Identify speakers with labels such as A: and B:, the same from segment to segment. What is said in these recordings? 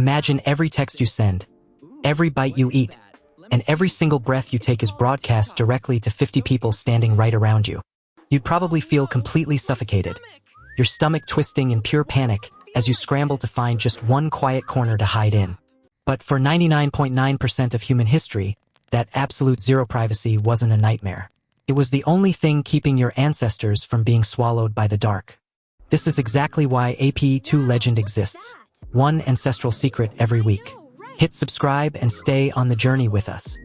A: Imagine every text you send, every bite you eat, and every single breath you take is broadcast directly to 50 people standing right around you. You'd probably feel completely suffocated, your stomach twisting in pure panic as you scramble to find just one quiet corner to hide in. But for 99.9% of human history, that absolute zero privacy wasn't a nightmare. It was the only thing keeping your ancestors from being swallowed by the dark. This is exactly why APE2 Legend exists. One ancestral secret every week. Hit subscribe and stay on the journey with us.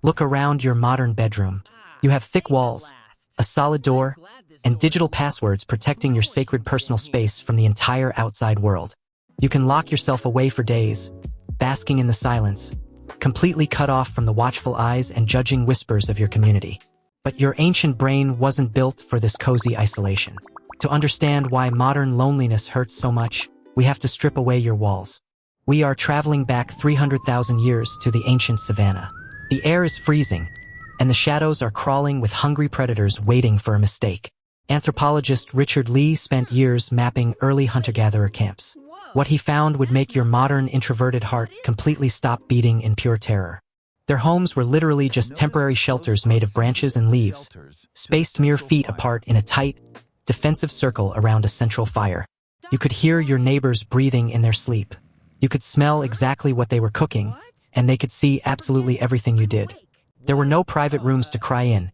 A: Look around your modern bedroom. You have thick walls, a solid door, and digital passwords protecting your sacred personal space from the entire outside world. You can lock yourself away for days, basking in the silence, completely cut off from the watchful eyes and judging whispers of your community. But your ancient brain wasn't built for this cozy isolation. To understand why modern loneliness hurts so much, we have to strip away your walls. We are traveling back 300,000 years to the ancient savannah. The air is freezing, and the shadows are crawling with hungry predators waiting for a mistake. Anthropologist Richard Lee spent years mapping early hunter-gatherer camps. What he found would make your modern introverted heart completely stop beating in pure terror. Their homes were literally just temporary shelters made of branches and leaves, spaced mere feet apart in a tight, defensive circle around a central fire. You could hear your neighbors breathing in their sleep. You could smell exactly what they were cooking, and they could see absolutely everything you did. There were no private rooms to cry in,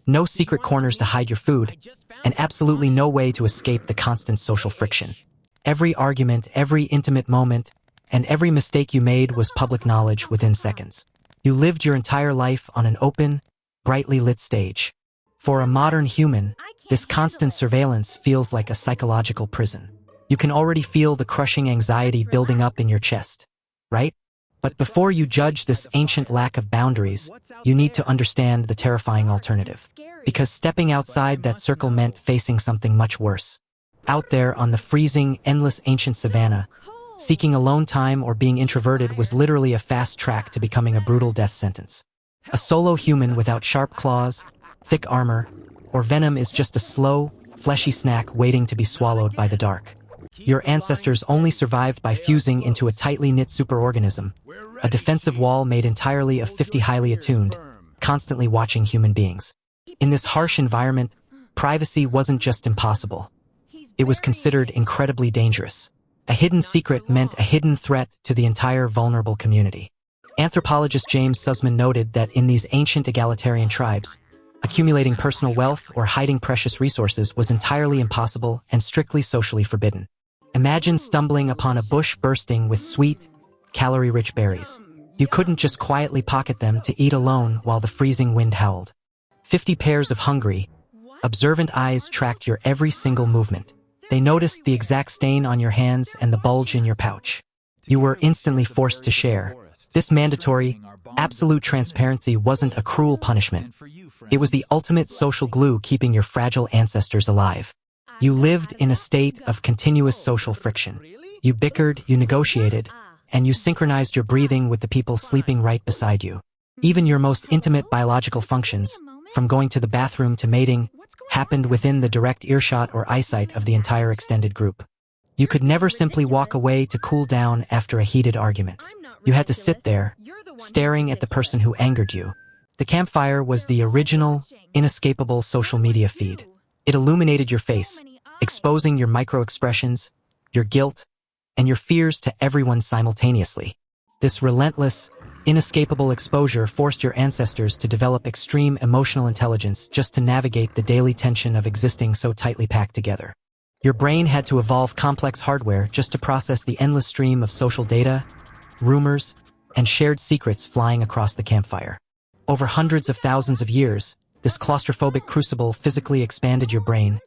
A: no secret corners to hide your food, and absolutely no way to escape the constant social friction. Every argument, every intimate moment, and every mistake you made was public knowledge within seconds. You lived your entire life on an open, brightly lit stage. For a modern human, this constant surveillance feels like a psychological prison. You can already feel the crushing anxiety building up in your chest, right? But before you judge this ancient lack of boundaries, you need to understand the terrifying alternative. Because stepping outside that circle meant facing something much worse. Out there on the freezing, endless ancient savannah, seeking alone time or being introverted was literally a fast track to becoming a brutal death sentence. A solo human without sharp claws, thick armor, or venom is just a slow, fleshy snack waiting to be swallowed by the dark. Your ancestors only survived by fusing into a tightly knit superorganism, a defensive wall made entirely of 50 highly attuned, constantly watching human beings. In this harsh environment, privacy wasn't just impossible. It was considered incredibly dangerous. A hidden secret meant a hidden threat to the entire vulnerable community. Anthropologist James Suzman noted that in these ancient egalitarian tribes, accumulating personal wealth or hiding precious resources was entirely impossible and strictly socially forbidden. Imagine stumbling upon a bush bursting with sweet, calorie-rich berries. You couldn't just quietly pocket them to eat alone while the freezing wind howled. 50 pairs of hungry, observant eyes tracked your every single movement. They noticed the exact stain on your hands and the bulge in your pouch. You were instantly forced to share. This mandatory, absolute transparency wasn't a cruel punishment. It was the ultimate social glue keeping your fragile ancestors alive. You lived in a state of continuous social friction. You bickered, you negotiated, and you synchronized your breathing with the people sleeping right beside you. Even your most intimate biological functions, from going to the bathroom to mating, happened within the direct earshot or eyesight of the entire extended group. You could never simply walk away to cool down after a heated argument. You had to sit there, staring at the person who angered you. The campfire was the original, inescapable social media feed. It illuminated your face, exposing your micro-expressions, your guilt, and your fears to everyone simultaneously. This relentless, inescapable exposure forced your ancestors to develop extreme emotional intelligence just to navigate the daily tension of existing so tightly packed together. Your brain had to evolve complex hardware just to process the endless stream of social data, rumors, and shared secrets flying across the campfire. Over hundreds of thousands of years, this claustrophobic crucible physically expanded your brain,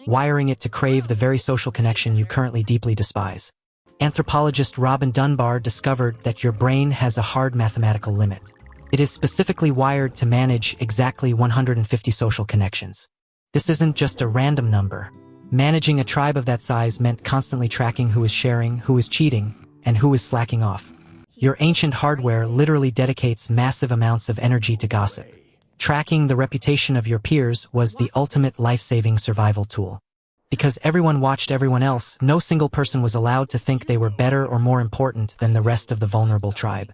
A: wiring it to crave the very social connection you currently deeply despise. Anthropologist Dunbar discovered that your brain has a hard mathematical limit. It is specifically wired to manage exactly 150 social connections. This isn't just a random number. Managing a tribe of that size meant constantly tracking who is sharing, who is cheating, and who is slacking off. Your ancient hardware literally dedicates massive amounts of energy to gossip. Tracking the reputation of your peers was the ultimate life-saving survival tool. Because everyone watched everyone else, no single person was allowed to think they were better or more important than the rest of the vulnerable tribe.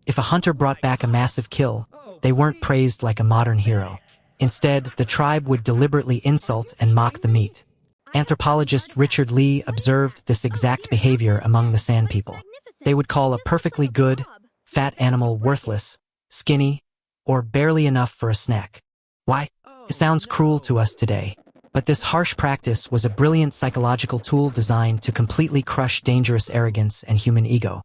A: If a hunter brought back a massive kill, they weren't praised like a modern hero. Instead, the tribe would deliberately insult and mock the meat. Anthropologist Richard Lee observed this exact behavior among the Sand People. They would call a perfectly good, fat animal worthless, skinny, or barely enough for a snack. Why? It sounds cruel to us today. But this harsh practice was a brilliant psychological tool designed to completely crush dangerous arrogance and human ego.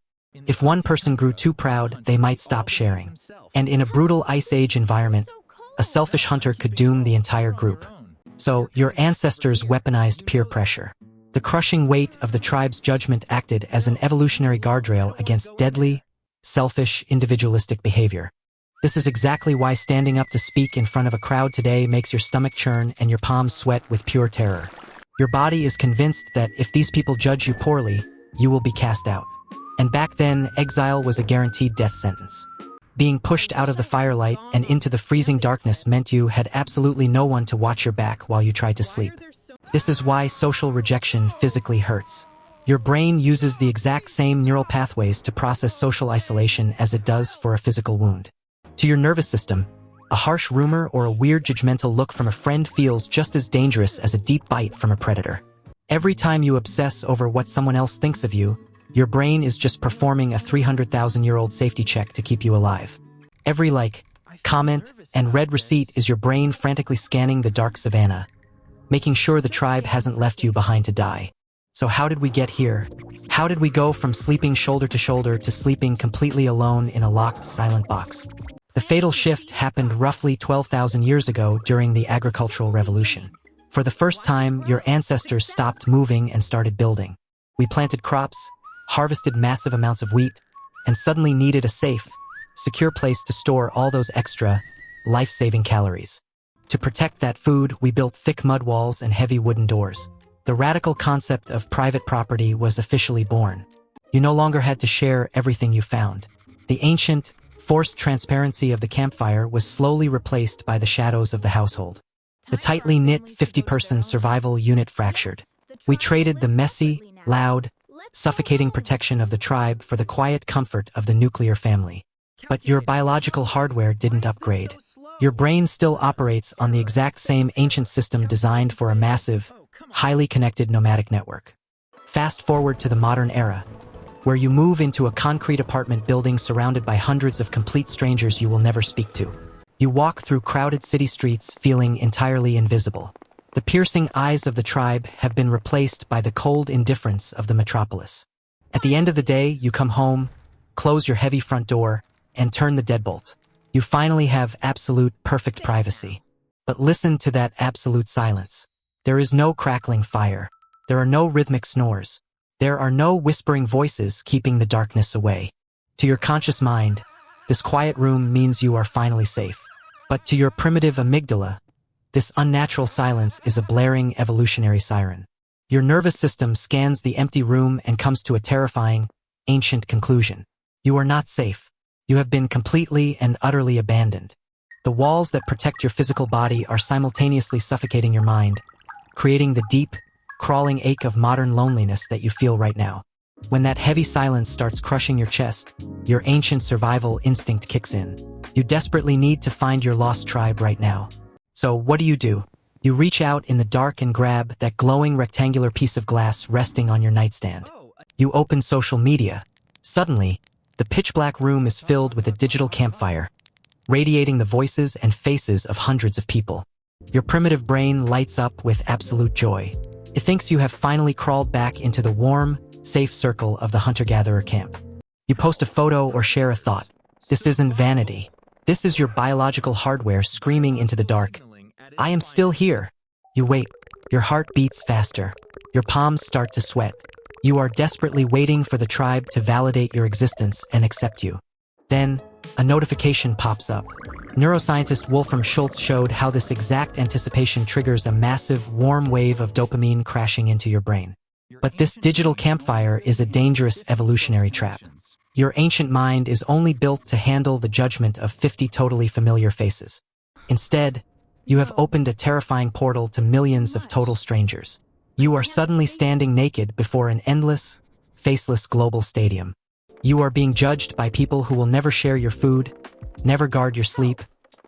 A: If one person grew too proud, they might stop sharing. And in a brutal Ice Age environment, a selfish hunter could doom the entire group. So, your ancestors weaponized peer pressure. The crushing weight of the tribe's judgment acted as an evolutionary guardrail against deadly, selfish, individualistic behavior. This is exactly why standing up to speak in front of a crowd today makes your stomach churn and your palms sweat with pure terror. Your body is convinced that if these people judge you poorly, you will be cast out. And back then, exile was a guaranteed death sentence. Being pushed out of the firelight and into the freezing darkness meant you had absolutely no one to watch your back while you tried to sleep. This is why social rejection physically hurts. Your brain uses the exact same neural pathways to process social isolation as it does for a physical wound. To your nervous system, a harsh rumor or a weird judgmental look from a friend feels just as dangerous as a deep bite from a predator. Every time you obsess over what someone else thinks of you, your brain is just performing a 300,000-year-old safety check to keep you alive. Every like, comment, and read receipt is your brain frantically scanning the dark savannah, making sure the tribe hasn't left you behind to die. So how did we get here? How did we go from sleeping shoulder to shoulder to sleeping completely alone in a locked, silent box? The fatal shift happened roughly 12,000 years ago during the agricultural revolution. For the first time, your ancestors stopped moving and started building. We planted crops, harvested massive amounts of wheat, and suddenly needed a safe, secure place to store all those extra, life-saving calories. To protect that food, we built thick mud walls and heavy wooden doors. The radical concept of private property was officially born. You no longer had to share everything you found. The ancient, forced transparency of the campfire was slowly replaced by the shadows of the household. The tightly knit 50-person survival unit fractured. We traded the messy, loud, suffocating protection of the tribe for the quiet comfort of the nuclear family. But your biological hardware didn't upgrade. Your brain still operates on the exact same ancient system designed for a massive, highly connected nomadic network. Fast forward to the modern era, where you move into a concrete apartment building surrounded by hundreds of complete strangers you will never speak to. You walk through crowded city streets feeling entirely invisible. The piercing eyes of the tribe have been replaced by the cold indifference of the metropolis. At the end of the day, you come home, close your heavy front door, and turn the deadbolt. You finally have absolute perfect privacy. But listen to that absolute silence. There is no crackling fire. There are no rhythmic snores. There are no whispering voices keeping the darkness away. To your conscious mind, this quiet room means you are finally safe. But to your primitive amygdala, this unnatural silence is a blaring evolutionary siren. Your nervous system scans the empty room and comes to a terrifying, ancient conclusion. You are not safe. You have been completely and utterly abandoned. The walls that protect your physical body are simultaneously suffocating your mind, creating the deep, crawling ache of modern loneliness that you feel right now. When that heavy silence starts crushing your chest, your ancient survival instinct kicks in. You desperately need to find your lost tribe right now. So what do? You reach out in the dark and grab that glowing rectangular piece of glass resting on your nightstand. You open social media. Suddenly, the pitch-black room is filled with a digital campfire, radiating the voices and faces of hundreds of people. Your primitive brain lights up with absolute joy. It thinks you have finally crawled back into the warm, safe circle of the hunter-gatherer camp. You post a photo or share a thought. This isn't vanity. This is your biological hardware screaming into the dark. I am still here. You wait. Your heart beats faster. Your palms start to sweat. You are desperately waiting for the tribe to validate your existence and accept you. Then, a notification pops up. Neuroscientist Wolfram Schultz showed how this exact anticipation triggers a massive, warm wave of dopamine crashing into your brain. But this digital campfire is a dangerous evolutionary trap. Your ancient mind is only built to handle the judgment of 50 totally familiar faces. Instead, you have opened a terrifying portal to millions of total strangers. You are suddenly standing naked before an endless, faceless global stadium. You are being judged by people who will never share your food, never guard your sleep,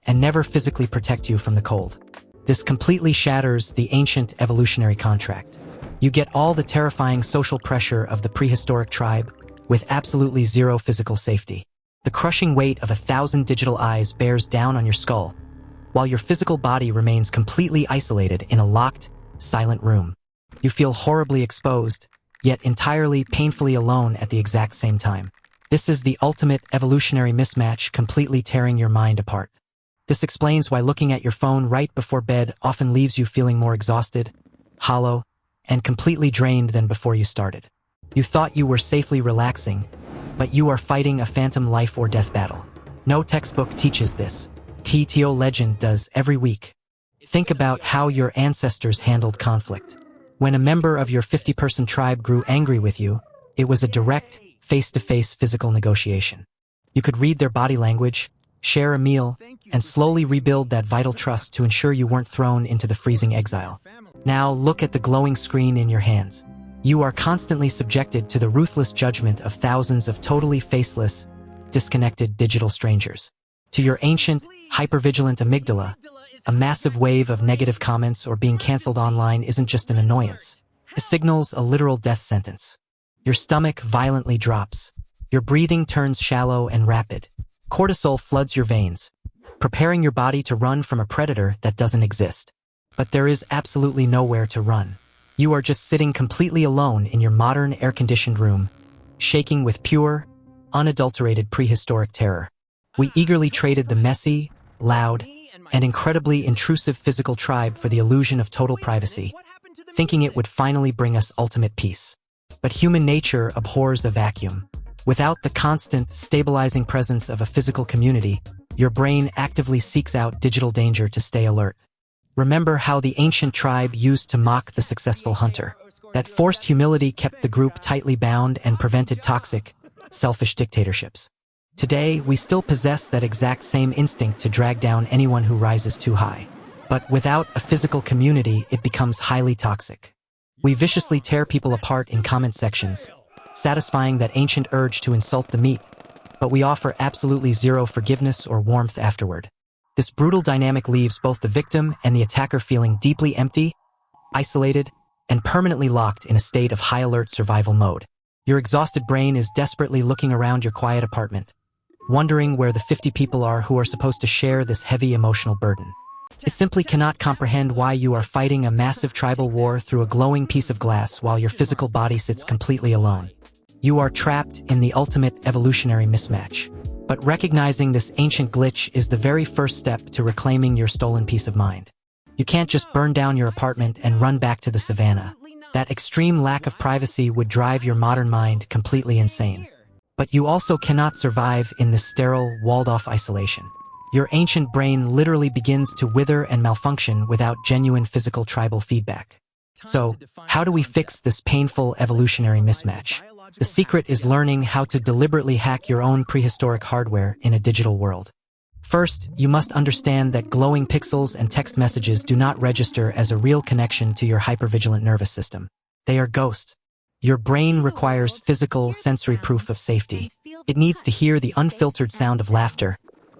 A: and never physically protect you from the cold. This completely shatters the ancient evolutionary contract. You get all the terrifying social pressure of the prehistoric tribe with absolutely zero physical safety. The crushing weight of 1,000 digital eyes bears down on your skull, while your physical body remains completely isolated in a locked, silent room. You feel horribly exposed, yet entirely painfully alone at the exact same time. This is the ultimate evolutionary mismatch, completely tearing your mind apart. This explains why looking at your phone right before bed often leaves you feeling more exhausted, hollow, and completely drained than before you started. You thought you were safely relaxing, but you are fighting a phantom life or death battle. No textbook teaches this. PTO legend does every week. Think about how your ancestors handled conflict. When a member of your 50-person tribe grew angry with you, it was a direct, face-to-face physical negotiation. You could read their body language, share a meal, and slowly rebuild that vital trust to ensure you weren't thrown into the freezing exile. Now look at the glowing screen in your hands. You are constantly subjected to the ruthless judgment of thousands of totally faceless, disconnected digital strangers. To your ancient, hypervigilant amygdala, a massive wave of negative comments or being canceled online isn't just an annoyance. It signals a literal death sentence. Your stomach violently drops. Your breathing turns shallow and rapid. Cortisol floods your veins, preparing your body to run from a predator that doesn't exist. But there is absolutely nowhere to run. You are just sitting completely alone in your modern air-conditioned room, shaking with pure, unadulterated prehistoric terror. We eagerly traded the messy, loud, and incredibly intrusive physical tribe for the illusion of total privacy, thinking it would finally bring us ultimate peace. But human nature abhors a vacuum. Without the constant, stabilizing presence of a physical community, your brain actively seeks out digital danger to stay alert. Remember how the ancient tribe used to mock the successful hunter. That forced humility kept the group tightly bound and prevented toxic, selfish dictatorships. Today, we still possess that exact same instinct to drag down anyone who rises too high. But without a physical community, it becomes highly toxic. We viciously tear people apart in comment sections, satisfying that ancient urge to insult the meat, but we offer absolutely zero forgiveness or warmth afterward. This brutal dynamic leaves both the victim and the attacker feeling deeply empty, isolated, and permanently locked in a state of high-alert survival mode. Your exhausted brain is desperately looking around your quiet apartment, wondering where the 50 people are who are supposed to share this heavy emotional burden. It simply cannot comprehend why you are fighting a massive tribal war through a glowing piece of glass while your physical body sits completely alone. You are trapped in the ultimate evolutionary mismatch. But recognizing this ancient glitch is the very first step to reclaiming your stolen peace of mind. You can't just burn down your apartment and run back to the savannah. That extreme lack of privacy would drive your modern mind completely insane. But you also cannot survive in this sterile, walled-off isolation. Your ancient brain literally begins to wither and malfunction without genuine physical tribal feedback. So, how do we fix this painful evolutionary mismatch? The secret is learning how to deliberately hack your own prehistoric hardware in a digital world. First, you must understand that glowing pixels and text messages do not register as a real connection to your hypervigilant nervous system. They are ghosts. Your brain requires physical, sensory proof of safety. It needs to hear the unfiltered sound of laughter,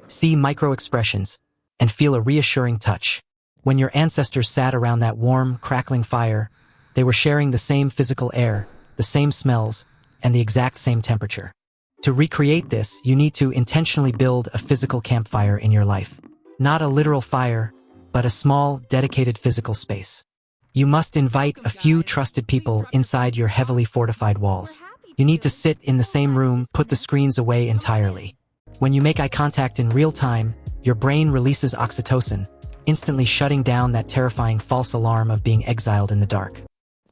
A: see micro-expressions, and feel a reassuring touch. When your ancestors sat around that warm, crackling fire, they were sharing the same physical air, the same smells, and the exact same temperature. To recreate this, you need to intentionally build a physical campfire in your life. Not a literal fire, but a small, dedicated physical space. You must invite a few trusted people inside your heavily fortified walls. You need to sit in the same room, put the screens away entirely. When you make eye contact in real time, your brain releases oxytocin, instantly shutting down that terrifying false alarm of being exiled in the dark.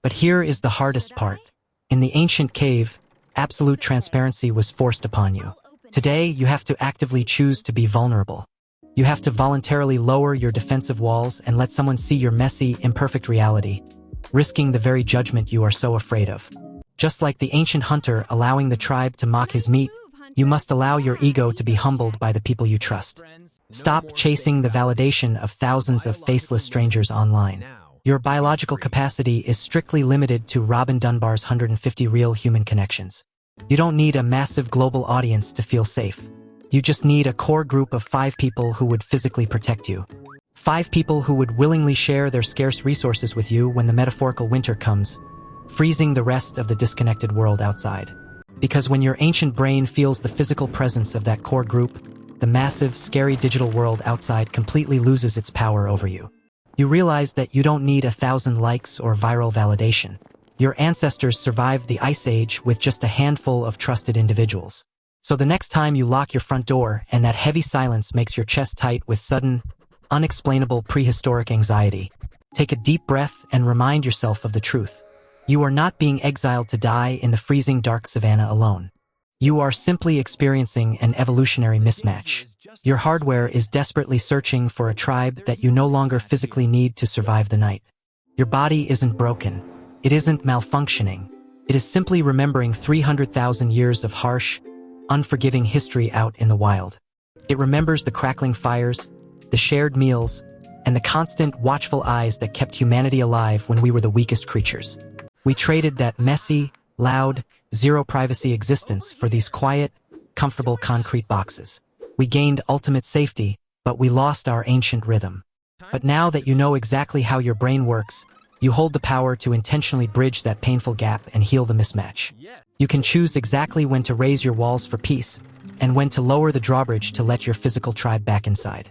A: But here is the hardest part. In the ancient cave, absolute transparency was forced upon you. Today, you have to actively choose to be vulnerable. You have to voluntarily lower your defensive walls and let someone see your messy, imperfect reality, risking the very judgment you are so afraid of. Just like the ancient hunter allowing the tribe to mock his meat, you must allow your ego to be humbled by the people you trust. Stop chasing the validation of thousands of faceless strangers online. Your biological capacity is strictly limited to Robin Dunbar's 150 real human connections. You don't need a massive global audience to feel safe. You just need a core group of 5 people who would physically protect you. 5 people who would willingly share their scarce resources with you when the metaphorical winter comes, freezing the rest of the disconnected world outside. Because when your ancient brain feels the physical presence of that core group, the massive, scary digital world outside completely loses its power over you. You realize that you don't need 1,000 likes or viral validation. Your ancestors survived the Ice Age with just a handful of trusted individuals. So the next time you lock your front door and that heavy silence makes your chest tight with sudden, unexplainable prehistoric anxiety, take a deep breath and remind yourself of the truth. You are not being exiled to die in the freezing dark savannah alone. You are simply experiencing an evolutionary mismatch. Your hardware is desperately searching for a tribe that you no longer physically need to survive the night. Your body isn't broken. It isn't malfunctioning. It is simply remembering 300,000 years of harsh, unforgiving history out in the wild. It remembers the crackling fires, the shared meals, and the constant, watchful eyes that kept humanity alive when we were the weakest creatures. We traded that messy, loud, zero-privacy existence for these quiet, comfortable concrete boxes. We gained ultimate safety, but we lost our ancient rhythm. But now that you know exactly how your brain works, you hold the power to intentionally bridge that painful gap and heal the mismatch. You can choose exactly when to raise your walls for peace, and when to lower the drawbridge to let your physical tribe back inside.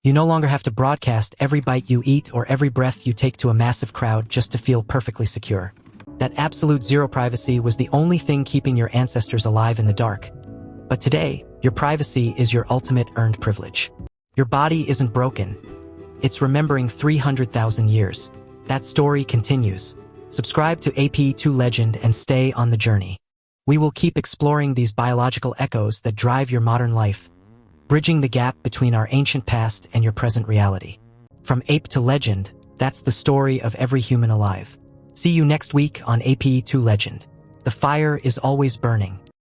A: You no longer have to broadcast every bite you eat or every breath you take to a massive crowd just to feel perfectly secure. That absolute zero privacy was the only thing keeping your ancestors alive in the dark. But today, your privacy is your ultimate earned privilege. Your body isn't broken. It's remembering 300,000 years. That story continues. Subscribe to AP2 Legend and stay on the journey. We will keep exploring these biological echoes that drive your modern life, bridging the gap between our ancient past and your present reality. From ape to legend, that's the story of every human alive. See you next week on AP2 Legend. The fire is always burning.